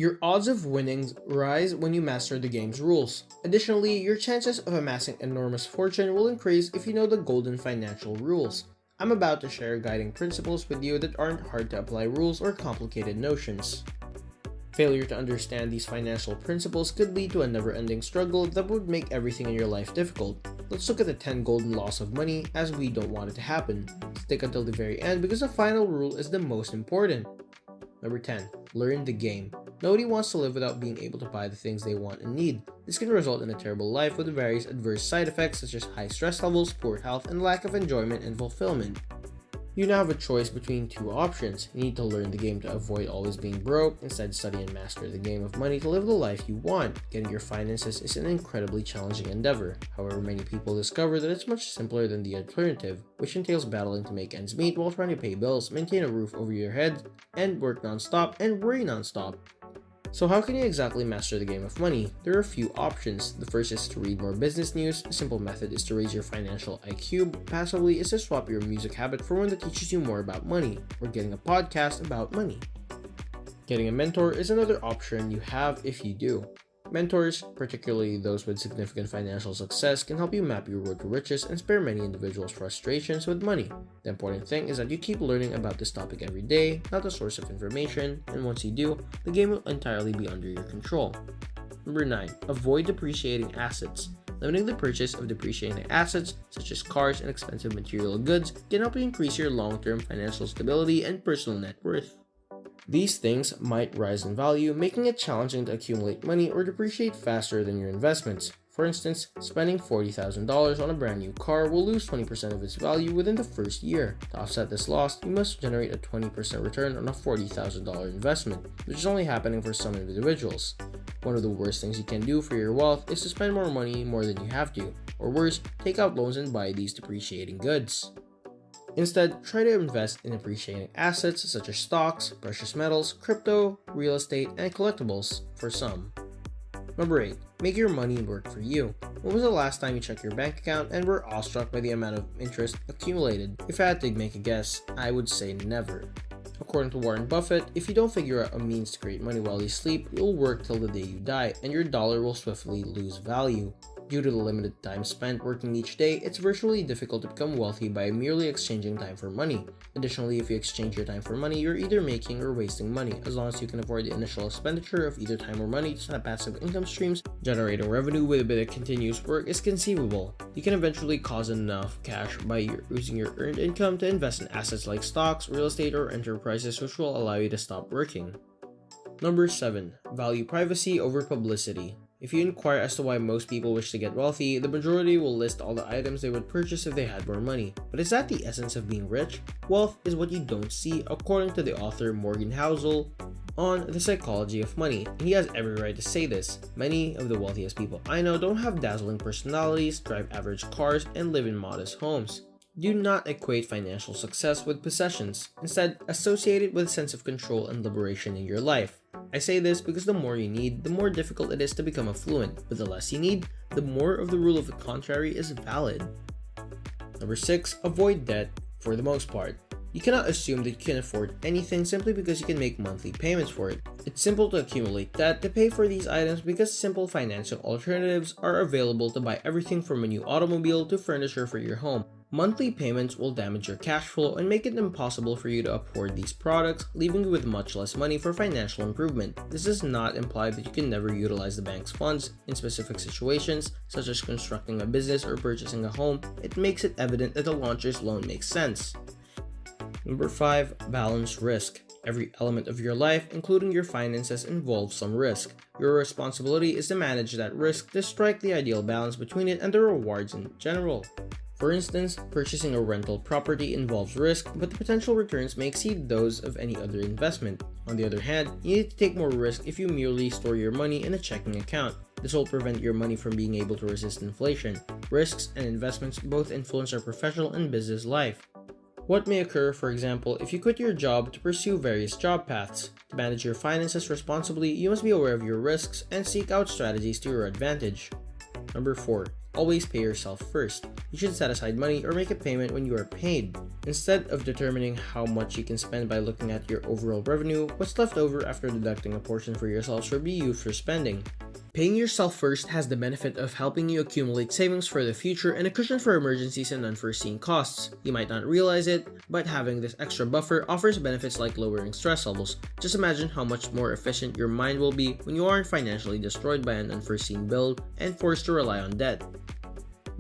Your odds of winning rise when you master the game's rules. Additionally, your chances of amassing enormous fortune will increase if you know the golden financial rules. I'm about to share guiding principles with you that aren't hard to apply rules or complicated notions. Failure to understand these financial principles could lead to a never-ending struggle that would make everything in your life difficult. Let's look at the 10 golden laws of money, as we don't want it to happen. Stick until the very end because the final rule is the most important. Number 10. Learn the game. Nobody wants to live without being able to buy the things they want and need. This can result in a terrible life with various adverse side effects such as high stress levels, poor health, and lack of enjoyment and fulfillment. You now have a choice between two options. You need to learn the game to avoid always being broke, instead study and master the game of money to live the life you want. Getting your finances is an incredibly challenging endeavor. However, many people discover that it's much simpler than the alternative, which entails battling to make ends meet while trying to pay bills, maintain a roof over your head, and work non-stop and worry non-stop. So how can you exactly master the game of money? There are a few options. The first is to read more business news. A simple method is to raise your financial IQ. Passively is to swap your music habit for one that teaches you more about money, or getting a podcast about money. Getting a mentor is another option you have if you do. Mentors, particularly those with significant financial success, can help you map your road to riches and spare many individuals' frustrations with money. The important thing is that you keep learning about this topic every day, not the source of information, and once you do, the game will entirely be under your control. Number 9. Avoid depreciating assets. Limiting the purchase of depreciating assets, such as cars and expensive material goods, can help you increase your long-term financial stability and personal net worth. These things might rise in value, making it challenging to accumulate money or depreciate faster than your investments. For instance, spending $40,000 on a brand new car will lose 20% of its value within the first year. To offset this loss, you must generate a 20% return on a $40,000 investment, which is only happening for some individuals. One of the worst things you can do for your wealth is to spend more money more than you have to, or worse, take out loans and buy these depreciating goods. Instead, try to invest in appreciating assets such as stocks, precious metals, crypto, real estate, and collectibles for some. Number 8. Make your money work for you. When was the last time you checked your bank account and were awestruck by the amount of interest accumulated? If I had to make a guess, I would say never. According to Warren Buffett, if you don't figure out a means to create money while you sleep, you'll work till the day you die, and your dollar will swiftly lose value. Due to the limited time spent working each day, it's virtually difficult to become wealthy by merely exchanging time for money. Additionally, if you exchange your time for money, you're either making or wasting money. As long as you can afford the initial expenditure of either time or money to set passive income streams, generating revenue with a bit of continuous work is conceivable. You can eventually cause enough cash by using your earned income to invest in assets like stocks, real estate, or enterprises which will allow you to stop working. Number 7. Value privacy over publicity. If you inquire as to why most people wish to get wealthy, the majority will list all the items they would purchase if they had more money. But is that the essence of being rich? Wealth is what you don't see, according to the author Morgan Housel on The Psychology of Money. And he has every right to say this. Many of the wealthiest people I know don't have dazzling personalities, drive average cars, and live in modest homes. Do not equate financial success with possessions. Instead, associate it with a sense of control and liberation in your life. I say this because the more you need, the more difficult it is to become affluent, but the less you need, the more of the rule of the contrary is valid. Number 6. Avoid debt for the most part. You cannot assume that you can afford anything simply because you can make monthly payments for it. It's simple to accumulate debt to pay for these items because simple financial alternatives are available to buy everything from a new automobile to furniture for your home. Monthly payments will damage your cash flow and make it impossible for you to afford these products, leaving you with much less money for financial improvement. This does not imply that you can never utilize the bank's funds in specific situations, such as constructing a business or purchasing a home. It makes it evident that the launcher's loan makes sense. Number 5. Balance risk. Every element of your life, including your finances, involves some risk. Your responsibility is to manage that risk to strike the ideal balance between it and the rewards in general. For instance, purchasing a rental property involves risk, but the potential returns may exceed those of any other investment. On the other hand, you need to take more risk if you merely store your money in a checking account. This will prevent your money from being able to resist inflation. Risks and investments both influence our professional and business life. What may occur, for example, if you quit your job to pursue various job paths? To manage your finances responsibly, you must be aware of your risks and seek out strategies to your advantage. Number 4. always pay yourself first. You should set aside money or make a payment when you are paid. Instead of determining how much you can spend by looking at your overall revenue, what's left over after deducting a portion for yourself should be used for spending. Paying yourself first has the benefit of helping you accumulate savings for the future and a cushion for emergencies and unforeseen costs. You might not realize it, but having this extra buffer offers benefits like lowering stress levels. Just imagine how much more efficient your mind will be when you aren't financially destroyed by an unforeseen bill and forced to rely on debt.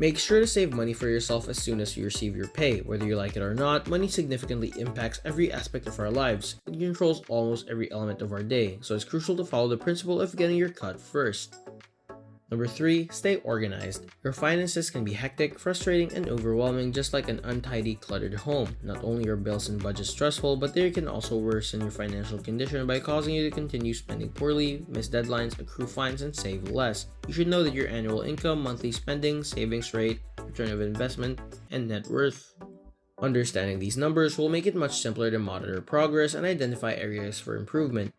Make sure to save money for yourself as soon as you receive your pay. Whether you like it or not, money significantly impacts every aspect of our lives. It controls almost every element of our day, so it's crucial to follow the principle of getting your cut first. Number 3, stay organized. Your finances can be hectic, frustrating, and overwhelming, just like an untidy, cluttered home. Not only are bills and budgets stressful, but they can also worsen your financial condition by causing you to continue spending poorly, miss deadlines, accrue fines, and save less. You should know that your annual income, monthly spending, savings rate, return of investment, and net worth. Understanding these numbers will make it much simpler to monitor progress and identify areas for improvement.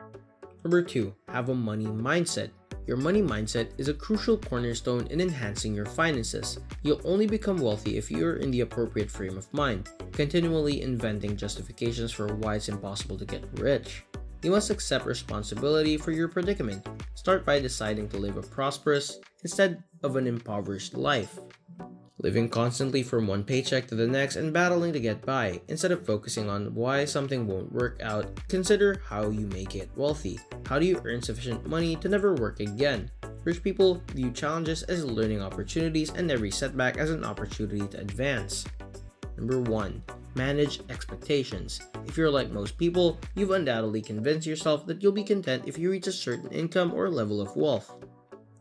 Number 2, have a money mindset. Your money mindset is a crucial cornerstone in enhancing your finances. You'll only become wealthy if you're in the appropriate frame of mind, continually inventing justifications for why it's impossible to get rich. You must accept responsibility for your predicament. Start by deciding to live a prosperous instead of an impoverished life. Living constantly from one paycheck to the next and battling to get by, instead of focusing on why something won't work out, consider how you may get wealthy. How do you earn sufficient money to never work again? Rich people view challenges as learning opportunities and every setback as an opportunity to advance. Number 1, manage expectations. If you're like most people, you've undoubtedly convinced yourself that you'll be content if you reach a certain income or level of wealth.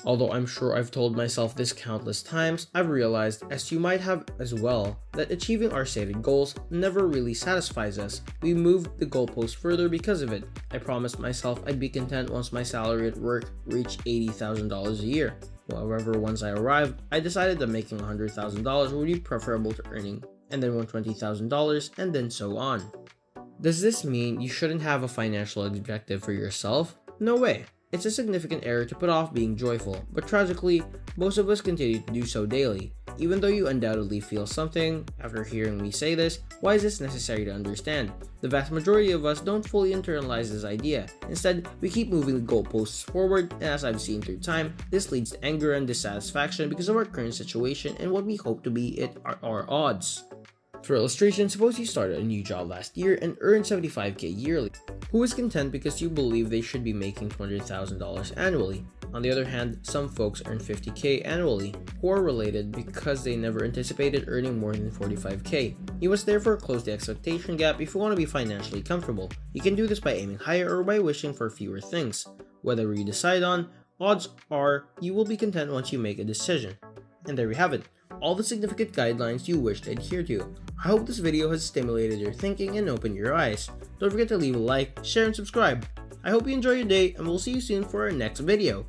Although I'm sure I've told myself this countless times, I've realized, as you might have as well, that achieving our stated goals never really satisfies us. We moved the goalpost further because of it. I promised myself I'd be content once my salary at work reached $80,000 a year. However, once I arrived, I decided that making $100,000 would be preferable to earning, and then $120,000, and then so on. Does this mean you shouldn't have a financial objective for yourself? No way. It's a significant error to put off being joyful, but tragically, most of us continue to do so daily. Even though you undoubtedly feel something after hearing me say this, why is this necessary to understand? The vast majority of us don't fully internalize this idea. Instead, we keep moving the goalposts forward, and as I've seen through time, this leads to anger and dissatisfaction because of our current situation and what we hope to be at our odds. For illustration, suppose you started a new job last year and earned $75,000 yearly. Who is content because you believe they should be making $200,000 annually? On the other hand, some folks earn $50,000 annually, who are related because they never anticipated earning more than $45,000. You must therefore close the expectation gap if you want to be financially comfortable. You can do this by aiming higher or by wishing for fewer things. Whatever you decide on, odds are you will be content once you make a decision. And there we have it, all the significant guidelines you wish to adhere to. I hope this video has stimulated your thinking and opened your eyes. Don't forget to leave a like, share, and subscribe. I hope you enjoy your day, and we'll see you soon for our next video.